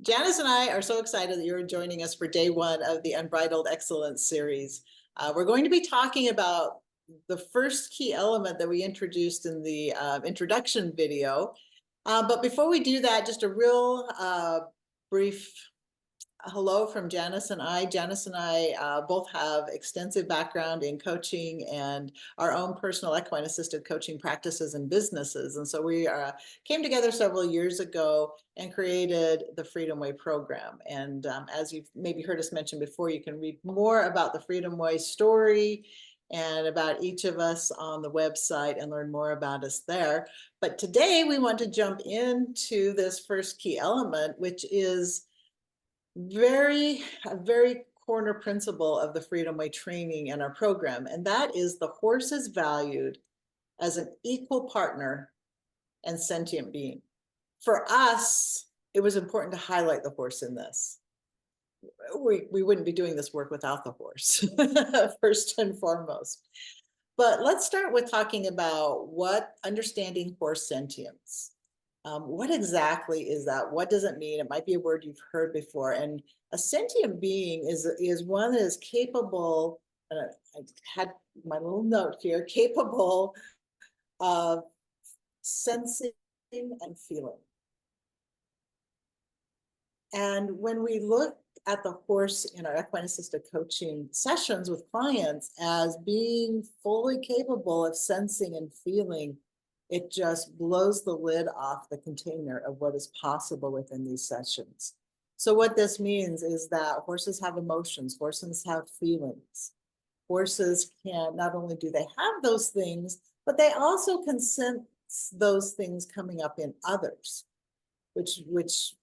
Janice and I are so excited that you're joining us for day one of the Unbridled Excellence series. We're going to be talking about the first key element that we introduced in the introduction video. But before we do that, just a real brief hello from Janice and I. Janice and I both have extensive background in coaching and our own personal equine assisted coaching practices and businesses. And so we came together several years ago and created the Freedom Way program. And as you've maybe heard us mention before, you can read more about the Freedom Way story and about each of us on the website and learn more about us there. But today we want to jump into this first key element, which is a very corner principle of the Freedom Way training and our program, and that is the horse is valued as an equal partner and sentient being. For us, it was important to highlight the horse in this. We wouldn't be doing this work without the horse, first and foremost. But let's start with talking about what understanding horse sentience. What exactly is that? What does it mean? It might be a word you've heard before. And a sentient being is one that is capable, I had my little note here, capable of sensing and feeling. And when we look at the horse in our equine assisted coaching sessions with clients as being fully capable of sensing and feeling, it just blows the lid off the container of what is possible within these sessions. So what this means is that horses have emotions, horses have feelings. Horses can, not only do they have those things, but they also can sense those things coming up in others, which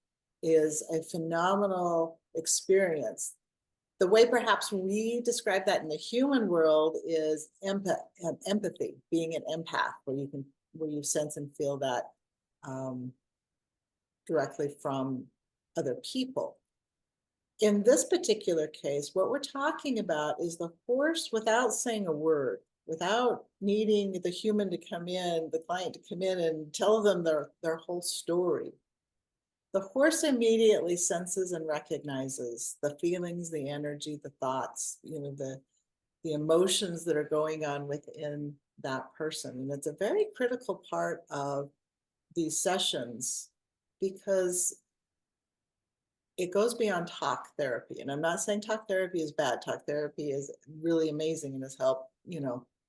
is a phenomenal experience. The way perhaps we describe that in the human world is empathy, being an empath, where you sense and feel that directly from other people. In this particular case, what we're talking about is the horse, without saying a word, without needing the human to come in, the client to come in and tell them their whole story. The horse immediately senses and recognizes the feelings, the energy, the thoughts, the emotions that are going on within that person. And it's a very critical part of these sessions because it goes beyond talk therapy. And I'm not saying talk therapy is bad. Talk therapy is really amazing and has helped,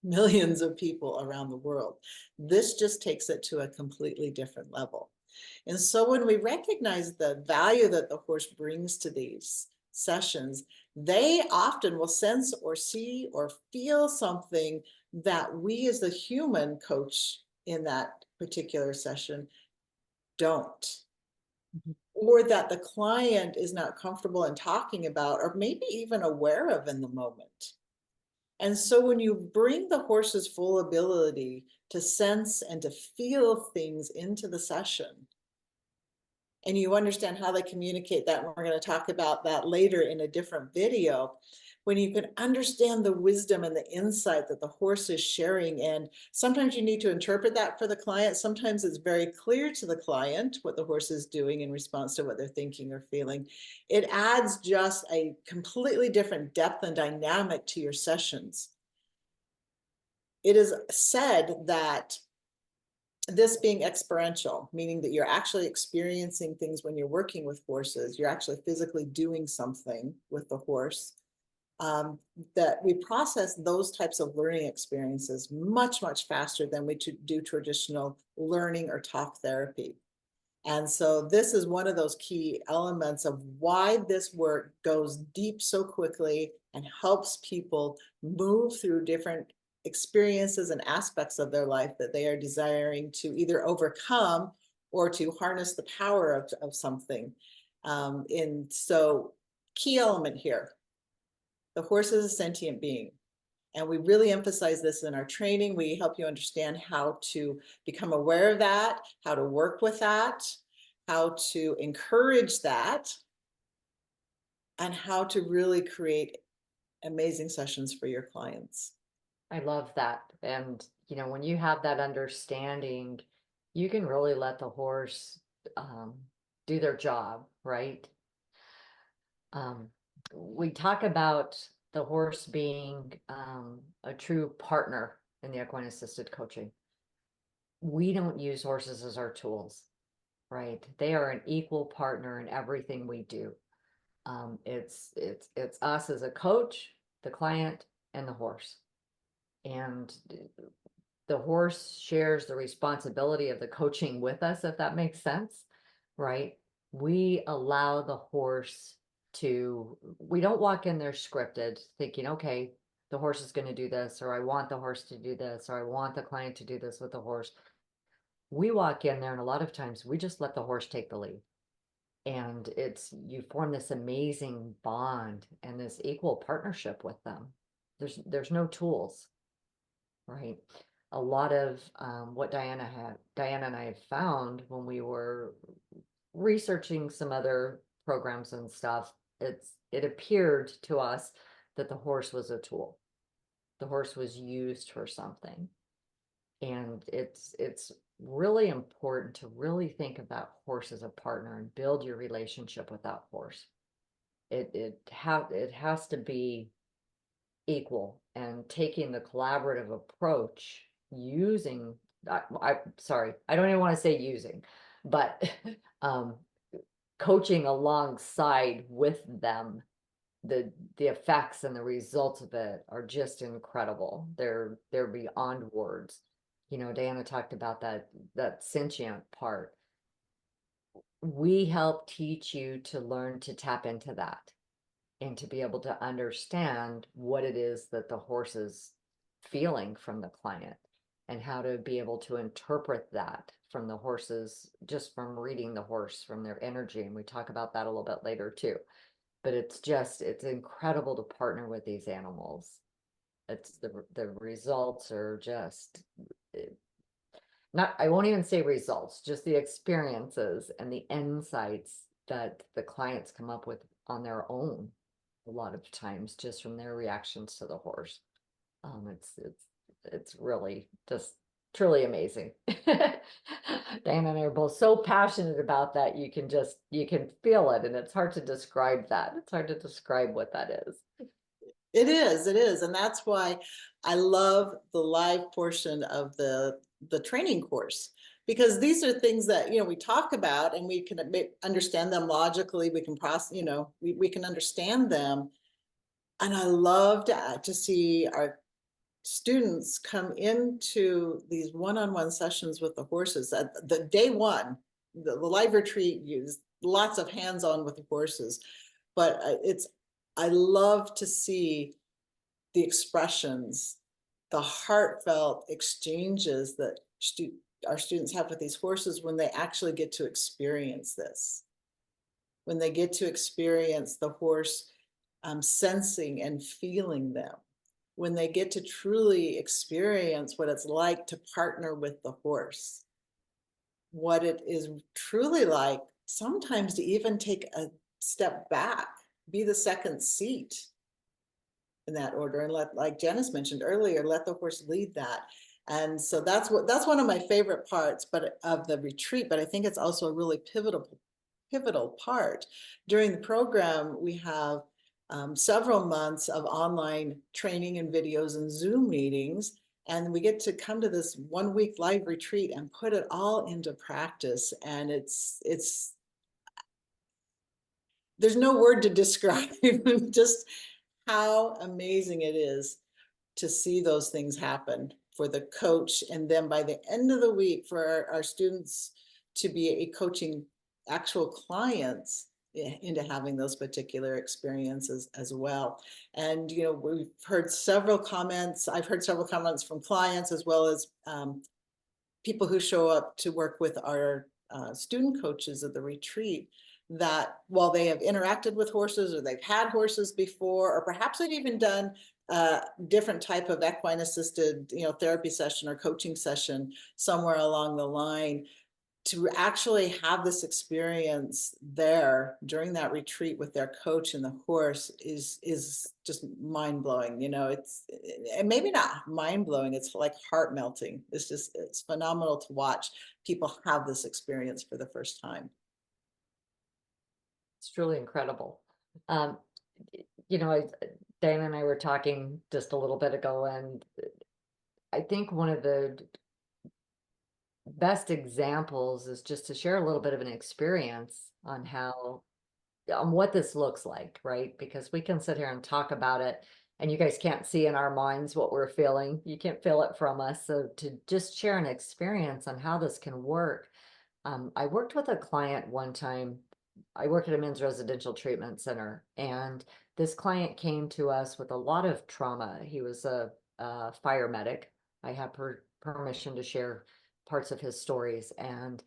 millions of people around the world. This just takes it to a completely different level. And so when we recognize the value that the horse brings to these sessions, they often will sense or see or feel something that we as the human coach in that particular session don't. Or that the client is not comfortable in talking about, or maybe even aware of in the moment. And so when you bring the horse's full ability to sense and to feel things into the session, and you understand how they communicate that, and we're going to talk about that later in a different video, when you can understand the wisdom and the insight that the horse is sharing, and sometimes you need to interpret that for the client. Sometimes it's very clear to the client what the horse is doing in response to what they're thinking or feeling. It adds just a completely different depth and dynamic to your sessions. It is said that this being experiential, meaning that you're actually experiencing things when you're working with horses, you're actually physically doing something with the horse, that we process those types of learning experiences much, much faster than we do traditional learning or talk therapy. And so this is one of those key elements of why this work goes deep so quickly and helps people move through different experiences and aspects of their life that they are desiring to either overcome or to harness the power of something. So key element here, the horse is a sentient being. And we really emphasize this in our training. We help you understand how to become aware of that, how to work with that, how to encourage that, and how to really create amazing sessions for your clients. I love that. And, when you have that understanding, you can really let the horse do their job, right? We talk about the horse being a true partner in the equine assisted coaching. We don't use horses as our tools, right? They are an equal partner in everything we do. It's us as a coach, the client, and the horse. And the horse shares the responsibility of the coaching with us, if that makes sense, right? We allow the horse to, we don't walk in there scripted thinking, okay, the horse is going to do this, or I want the horse to do this, or I want the client to do this with the horse. We walk in there and a lot of times we just let the horse take the lead. And you form this amazing bond and this equal partnership with them. There's no tools, right? A lot of what Diana and I have found when we were researching some other programs and stuff, it appeared to us that the horse was a tool. The horse was used for something. And it's really important to really think about horse as a partner and build your relationship with that horse. It has to be equal, and taking the collaborative approach using sorry, I don't even want to say using, but um, coaching alongside with them, the effects and the results of it are just incredible. They're beyond words. You know, Diana talked about that sentient part. We help teach you to learn to tap into that and to be able to understand what it is that the horse is feeling from the client, and how to be able to interpret that from the horses, just from reading the horse, from their energy. And we talk about that a little bit later too. But it's incredible to partner with these animals. It's the results are just not, I won't even say results, just the experiences and the insights that the clients come up with on their own a lot of times, just from their reactions to the horse. It's really just truly amazing. Diana and I are both so passionate about that. You can feel it, and it's hard to describe that. It's hard to describe what that is. It is. And that's why I love the live portion of the training course, because these are things that, we talk about and we can understand them logically. We can process, we can understand them. And I love to see our students come into these one-on-one sessions with the horses at the day one. The live retreat used lots of hands-on with the horses, but I love to see the expressions, the heartfelt exchanges that our students have with these horses when they actually get to experience this, when they get to experience the horse sensing and feeling them, when they get to truly experience what it's like to partner with the horse, what it is truly like sometimes to even take a step back, be the second seat in that order, and like Janice mentioned earlier, let the horse lead that. And so that's one of my favorite parts of the retreat, but I think it's also a really pivotal part. During the program, we have several months of online training and videos and Zoom meetings, and we get to come to this 1 week live retreat and put it all into practice. And there's no word to describe just how amazing it is to see those things happen for the coach. And then by the end of the week, for our students to be coaching actual clients into having those particular experiences as well. And, we've heard several comments. I've heard several comments from clients, as well as people who show up to work with our student coaches at the retreat, that while they have interacted with horses, or they've had horses before, or perhaps they've even done a different type of equine assisted, therapy session or coaching session somewhere along the line, to actually have this experience there during that retreat with their coach and the horse is just mind-blowing. It's maybe not mind-blowing, it's like heart-melting. It's phenomenal to watch people have this experience for the first time. It's truly incredible. Um, you know, Diana and I were talking just a little bit ago, and I think one of the best examples is just to share a little bit of an experience on how, on what this looks like, right? Because we can sit here and talk about it, and you guys can't see in our minds what we're feeling. You can't feel it from us. So to just share an experience on how this can work. I worked with a client one time. I work at a men's residential treatment center, and this client came to us with a lot of trauma. He was a fire medic. I have permission to share parts of his stories, and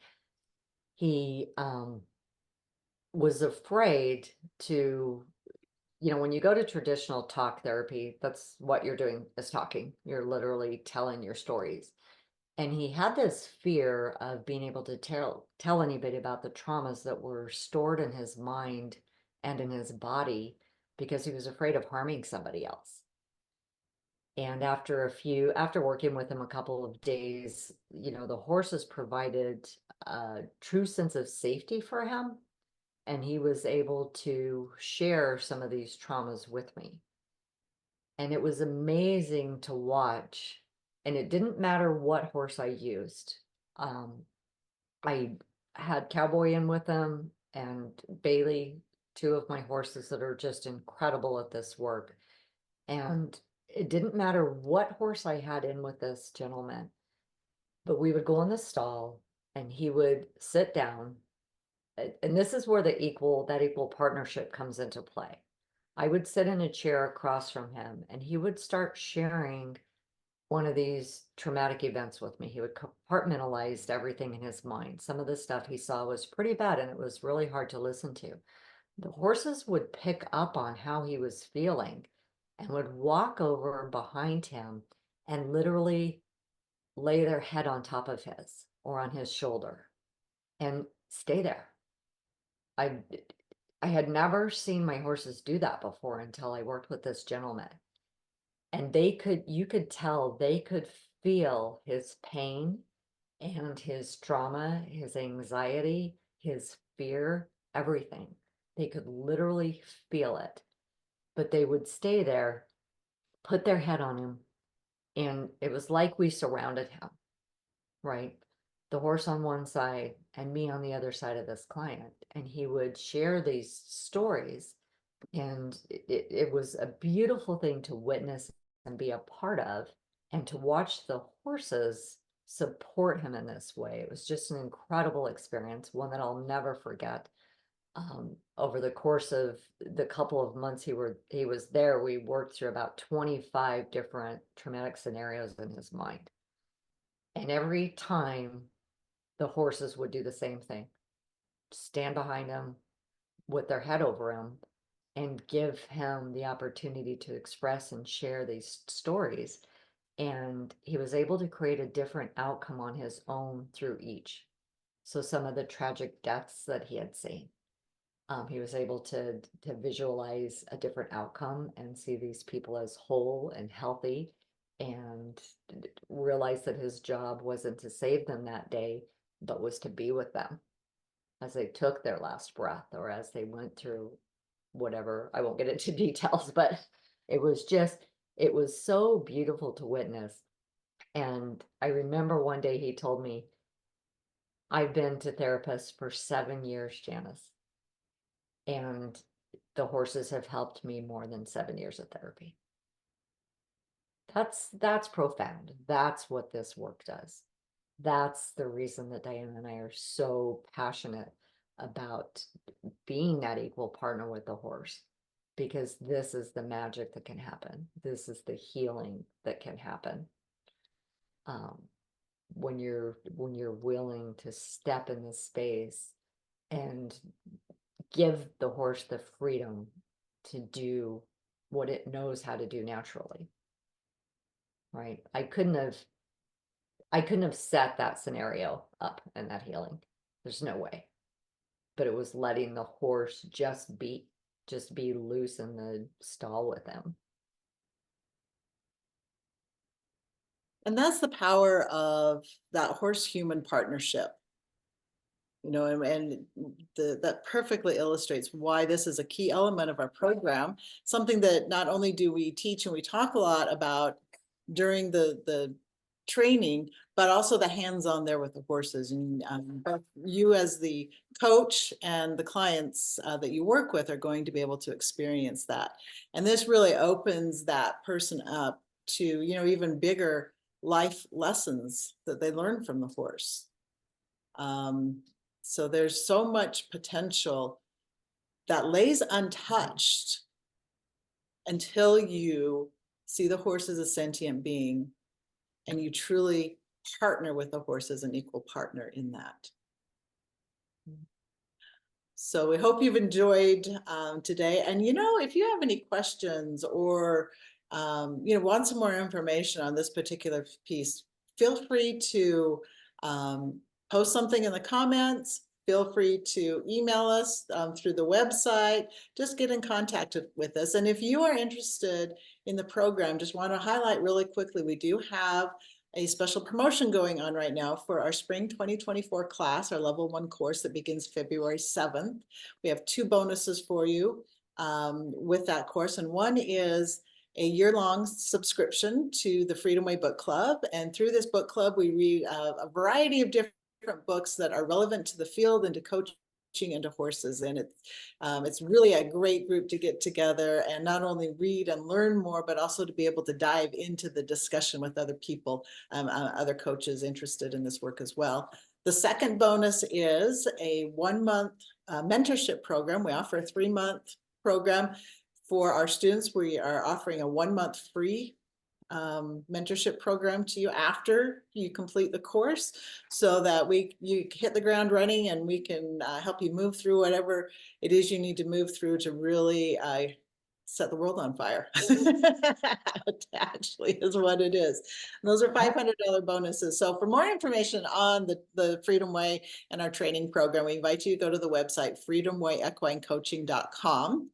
he was afraid to, you know, when you go to traditional talk therapy, that's what you're doing, is talking. You're literally telling your stories. And he had this fear of being able to tell anybody about the traumas that were stored in his mind and in his body, because he was afraid of harming somebody else. And after working with him a couple of days, you know, the horses provided a true sense of safety for him, and he was able to share some of these traumas with me. And it was amazing to watch. And it didn't matter what horse I used. I had Cowboy in with them and Bailey, two of my horses that are just incredible at this work. And it didn't matter what horse I had in with this gentleman, but we would go in the stall and he would sit down. And this is where that equal partnership comes into play. I would sit in a chair across from him and he would start sharing one of these traumatic events with me. He would compartmentalize everything in his mind. Some of the stuff he saw was pretty bad and it was really hard to listen to. The horses would pick up on how he was feeling and would walk over behind him and literally lay their head on top of his or on his shoulder and stay there. I I had never seen my horses do that before until I worked with this gentleman. And you could tell they could feel his pain and his trauma, his anxiety, his fear, everything. They could literally feel it, but they would stay there, put their head on him, and it was like we surrounded him, right? The horse on one side and me on the other side of this client. And he would share these stories. And it was a beautiful thing to witness and be a part of, and to watch the horses support him in this way. It was just an incredible experience, one that I'll never forget. Over the course of the couple of months he was there, we worked through about 25 different traumatic scenarios in his mind. And every time the horses would do the same thing, stand behind him with their head over him and give him the opportunity to express and share these stories. And he was able to create a different outcome on his own through each. So some of the tragic deaths that he had seen, he was able to visualize a different outcome and see these people as whole and healthy, and realize that his job wasn't to save them that day, but was to be with them as they took their last breath or as they went through whatever. I won't get into details, but it was just, it was so beautiful to witness. And I remember one day he told me, I've been to therapists for 7 years, Janice, and the horses have helped me more than 7 years of therapy. That's profound. That's what this work does. That's the reason that Diana and I are so passionate about being that equal partner with the horse, because this is the magic that can happen. This is the healing that can happen. When you're willing to step in this space and give the horse the freedom to do what it knows how to do naturally. Right? I couldn't have set that scenario up and that healing. There's no way. But it was letting the horse just be loose in the stall with him. And that's the power of that horse human partnership. You know, and that perfectly illustrates why this is a key element of our program, something that not only do we teach and we talk a lot about during the training, but also the hands-on there with the horses. And both you as the coach and the clients that you work with are going to be able to experience that. And this really opens that person up to, you know, even bigger life lessons that they learn from the horse. So there's so much potential that lays untouched until you see the horse as a sentient being and you truly partner with the horse as an equal partner in that. So we hope you've enjoyed today. And, you know, if you have any questions or, you know, want some more information on this particular piece, feel free to post something in the comments. Feel free to email us through the website. Just get in contact with us. And if you are interested in the program, just want to highlight really quickly, we do have a special promotion going on right now for our spring 2024 class, our level 1 course that begins February 7th. We have 2 bonuses for you with that course. And one is a year-long subscription to the Freedom Way Book Club. And through this book club, we read a variety of different books that are relevant to the field and to coaching into horses. And it's really a great group to get together and not only read and learn more, but also to be able to dive into the discussion with other people, other coaches interested in this work as well. The second bonus is a 1-month mentorship program. We offer a 3-month program for our students. We are offering a 1-month free mentorship program to you after you complete the course, so that you hit the ground running and we can help you move through whatever it is you need to move through to really set the world on fire. Actually is what it is. And those are $500 bonuses. So for more information on the Freedom Way and our training program, we invite you to go to the website freedomwayequinecoaching.com,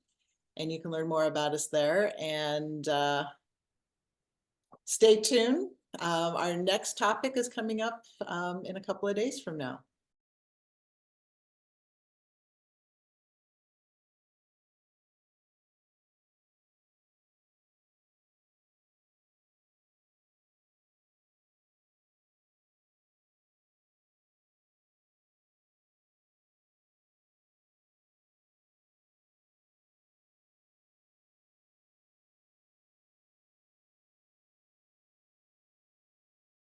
and you can learn more about us there. And stay tuned. Our next topic is coming up in a couple of days from now.